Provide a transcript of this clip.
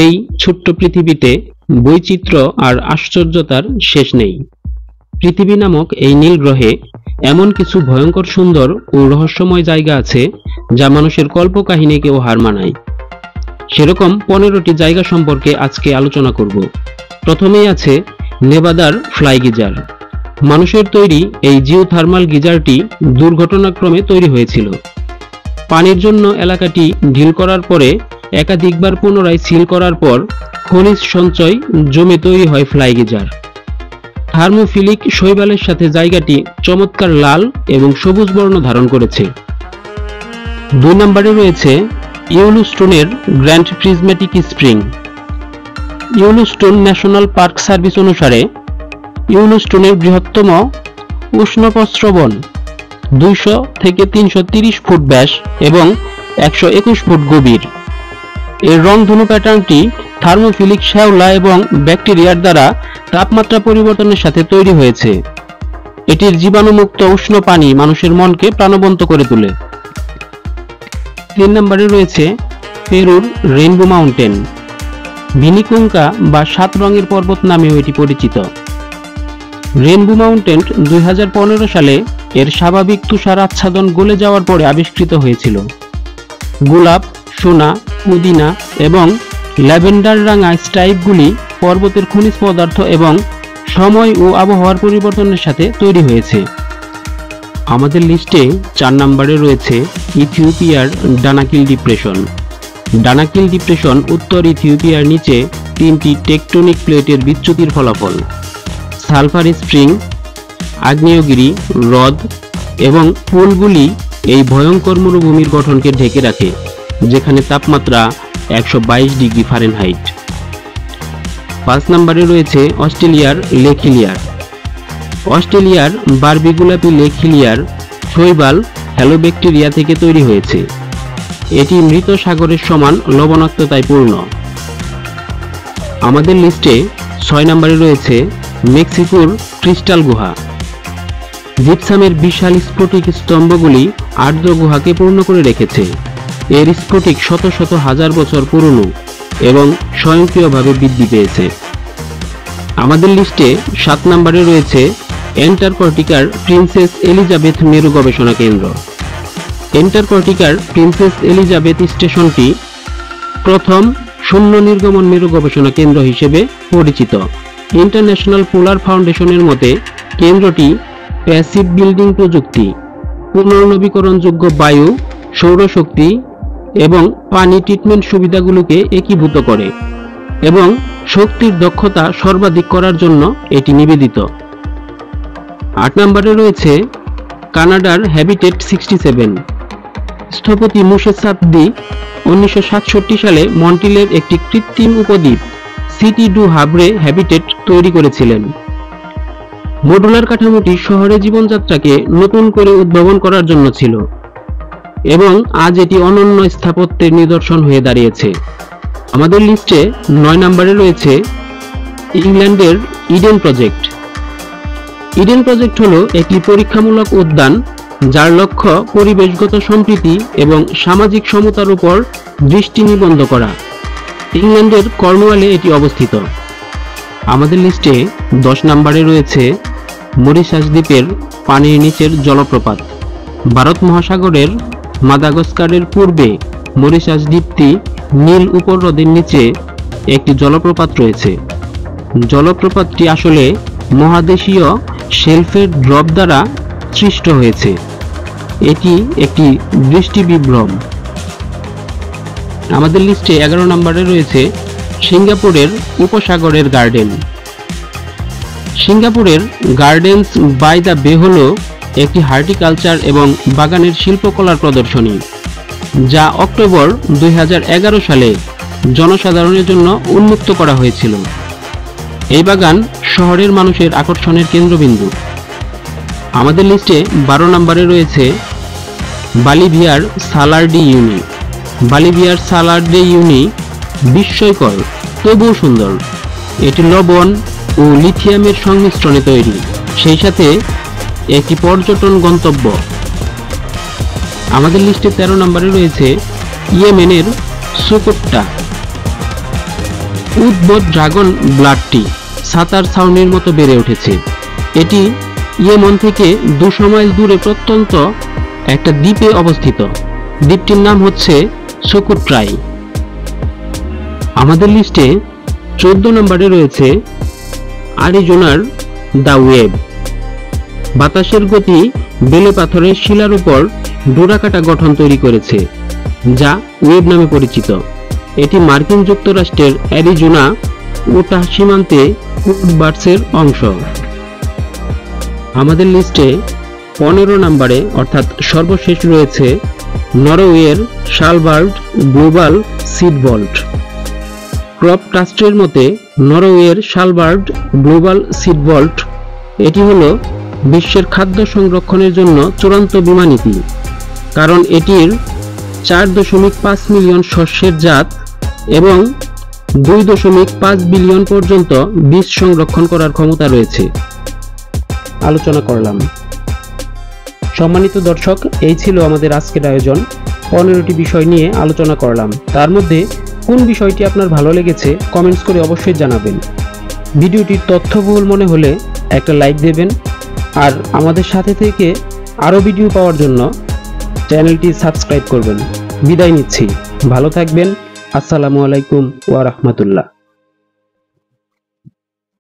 এই ছোট্ট পৃথিবীতে বৈচিত্র্য আর আশ্চর্যতার শেষ নেই। পৃথিবী নামক এই নীল গ্রহে এমন কিছু ভয়ঙ্কর সুন্দর ও রহস্যময় জায়গা আছে যা মানুষের কল্পকাহিনীকেও হার মানায়। সেরকম 15টি জায়গা সম্পর্কে আজকে আলোচনা করব। প্রথমেই আছে নেভাদার ফ্লাই গিজার। মানুষের তৈরি এই জিওথার্মাল গিজারটি দুর্ঘটনাক্রমে তৈরি হয়েছিল। পানির জন্য এলাকাটি ঢিল করার পরে একাধিকবার পুনরায় সিল করার পর খনিজ সঞ্চয় জমে তৈরি হয় ফ্লাই গিজার। থার্মোফিলিক শৈবালের সাথে জায়গাটি চমৎকার লাল এবং সবুজ বর্ণ ধারণ করেছে। 2 নম্বরে রয়েছে ইয়েলোস্টোনের grand prismatic spring. Yellowstone national park service অনুসারে ইয়েলোস্টোনের বৃহত্তম উষ্ণপ্রস্রবণ 200 থেকে 330 ফুট ব্যাস এবং 121 ফুট গভীর। এর রংধনু প্যাটার্নটি থার্মোফিলিক শ্যাওলা এবং ব্যাকটেরিয়ার দ্বারা তাপমাত্রা পরিবর্তনের সাথে তৈরি হয়েছে। এটির জীবাণুমুক্ত উষ্ণ পানি মানুষের মনকে প্রাণবন্ত করে তোলে। 3 নম্বরে রয়েছে পেরুর রেইনবো মাউন্টেন। ভিনিকুঙ্কা বা 7 রঙের পর্বত নামেও এটি পরিচিত। রেইনবো মাউন্টেন 2015 সালে এর স্বাভাবিক তুষার আচ্ছাদন গলে যাওয়ার পরে আবিষ্কৃত হয়েছিল। গোলাপ, সোনা, পুদিনা এবং ল্যাভেন্ডার রাঙা স্ট্রাইপগুলি পর্বতের খনিজ পদার্থ এবং সময় ও আবহাওয়ার পরিবর্তনের সাথে তৈরি হয়েছে। আমাদের লিস্টে 4 নম্বরে রয়েছে ইথিওপিয়ার ডানাকিল ডিপ্রেশন। ডানাকিল ডিপ্রেশন উত্তর ইথিওপিয়ার নিচে 3টি টেকটনিক প্লেটের বিচ্যুতির ফলাফল। সালফার স্প্রিং, আগ্নেয়গিরি, হ্রদ এবং পুলগুলি এই ভয়ঙ্কর মরুভূমির গঠনকে ঢেকে রাখে, যেখানে তাপমাত্রা 122 ডিগ্রি ফারেনহাইট। 5 নম্বরে রয়েছে অস্ট্রেলিয়ার লেক হিলিয়ার। অস্ট্রেলিয়ার বারবিগুলাপি লেক হিলিয়ার শৈবাল হ্যালোব্যাকটেরিয়া থেকে তৈরি হয়েছে। এটি মৃত সাগরের সমান লবণাক্ততায় পূর্ণ। আমাদের লিস্টে 6 নম্বরে রয়েছে মেক্সিকোর ক্রিস্টাল গুহা। জিপসামের বিশাল স্ফটিক স্তম্ভগুলি আর্দ্র গুহাকে পূর্ণ করে রেখেছে। এর স্ফটিক শত শত হাজার বছর পুরনো এবং স্বয়ংক্রিয়ভাবে বৃদ্ধি পেয়েছে। আমাদের লিস্টে 7 নম্বরে রয়েছে অ্যান্টার্কটিকার প্রিন্সেস এলিজাবেথ মেরু গবেষণা কেন্দ্র। অ্যান্টার্কটিকার প্রিন্সেস এলিজাবেথ স্টেশনটি প্রথম শূন্য নির্গমন মেরু গবেষণা কেন্দ্র হিসেবে পরিচিত। ইন্টারন্যাশনাল পোলার ফাউন্ডেশনের মতে কেন্দ্রটি প্যাসিভ বিল্ডিং প্রযুক্তি, পুনর্নবীকরণযোগ্য বায়ু, সৌরশক্তি এবং পানি ট্রিটমেন্ট সুবিধাগুলোকে একীভূত করে এবং শক্তির দক্ষতা সর্বাধিক করার জন্য এটি নিবেদিত। 8 নম্বরে রয়েছে কানাডার হ্যাবিটেট 67। স্থপতি মুসে সাপদি 1967 সালে মন্ট্রিলের একটি কৃত্রিম উপদ্বীপ সিটি ডু হাবরে হ্যাবিটেট তৈরি করেছিলেন। মডুলার কাঠামোটি শহরে জীবনযাত্রাকে নতুন করে উদ্ভাবন করার জন্য ছিল এবং আজ এটি অনন্য স্থাপত্যের নিদর্শন হয়ে দাঁড়িয়েছে। আমাদের লিস্টে 9 নম্বরে রয়েছে ইংল্যান্ডের ইডেন প্রজেক্ট। ইডেন প্রজেক্ট হলো একটি পরীক্ষামূলক উদ্যান যার লক্ষ্য পরিবেশগত সম্প্রীতি এবং সামাজিক সমতার উপর দৃষ্টি নিবদ্ধ করা। ইংল্যান্ডের কর্নওয়ালে এটি অবস্থিত। আমাদের লিস্টে 10 নম্বরে রয়েছে মরিশাস দ্বীপের পানির নিচের জলপ্রপাত। ভারত মহাসাগরের মাদাগাস্কারের পূর্বে মরিশাস দ্বীপটি নীল উপহ্রদের নিচে একটি জলপ্রপাত রয়েছে। জলপ্রপাতটি আসলে মহাদেশীয় শেলফের ড্রপ দ্বারা সৃষ্ট হয়েছে। এটি একটি দৃষ্টিবিভ্রম। আমাদের লিস্টে 11 নম্বরে রয়েছে সিঙ্গাপুরের উপসাগরের গার্ডেন। সিঙ্গাপুরের গার্ডেন্স বাই দ্য বে হল একটি হর্টিকালচার এবং বাগানের শিল্পকলার প্রদর্শনী, যা অক্টোবর 2011 সালে জনসাধারণের জন্য উন্মুক্ত করা হয়েছিল। এই বাগান শহরের মানুষের আকর্ষণের কেন্দ্রবিন্দু। আমাদের লিস্টে 12 নম্বরে রয়েছে বলিভিয়ার সালার ডি ইউনি। বলিভিয়ার সালার ডি ইউনি বিস্ময়কর তবুও সুন্দর। এটি লবণ ও লিথিয়ামের সংমিশ্রণে তৈরি, সেই সাথে একটি পর্যটন গন্তব্য। আমাদের লিস্টে 13 নম্বরে রয়েছে ইয়েমেনের সুকোট্টা। উদ্ভট ড্রাগন ব্লাডটি ছাতার ছাউনির মতো বেড়ে উঠেছে। এটি ইয়েমন থেকে 200 মাইল দূরে প্রত্যন্ত একটা দ্বীপে অবস্থিত। দ্বীপটির নাম হচ্ছে সোকোট্রাই। আমাদের লিস্টে 14 নম্বরে রয়েছে আরিজোনার দ্য ওয়েব। বাতাসের গতি বেলে পাথরের শিলার উপর ডোরাকাটা গঠন তৈরি করেছে, যা ওয়েব নামে পরিচিত। এটি মার্কিন যুক্তরাষ্ট্রের অ্যারিজোনা উটাহ সীমান্তে উডবার্ডসের অংশ। আমাদের লিস্টে 15 নম্বরে অর্থাৎ সর্বশেষ রয়েছে নরওয়ের শালবার্ড গ্লোবাল সিড ভল্ট। ক্রপ ট্রাস্টের মতে নরওয়ের শালবার্ড গ্লোবাল সিড ভল্ট এটি হলো বিশ্বের খাদ্য সংরক্ষণের জন্য চূড়ান্ত বীমা নীতি, কারণ এটির 4.5 মিলিয়ন শস্যের জাত এবং 2.5 বিলিয়ন পর্যন্ত বীজ সংরক্ষণ করার ক্ষমতা রয়েছে। আলোচনা করলাম। সম্মানিত দর্শক, এই ছিল আমাদের আজকের আয়োজন। 15টি বিষয় নিয়ে আলোচনা করলাম। তার মধ্যে কোন বিষয়টি আপনার ভালো লেগেছে কমেন্টস করে অবশ্যই জানাবেন। ভিডিওটি তথ্যবহুল মনে হলে একটা লাইক দেবেন, আর আমাদের সাথে থেকে আরও ভিডিও পাওয়ার জন্য চ্যানেলটি সাবস্ক্রাইব করবেন। বিদায় নিচ্ছি, ভালো থাকবেন। আসসালামু আলাইকুম ওয়া রাহমাতুল্লাহ।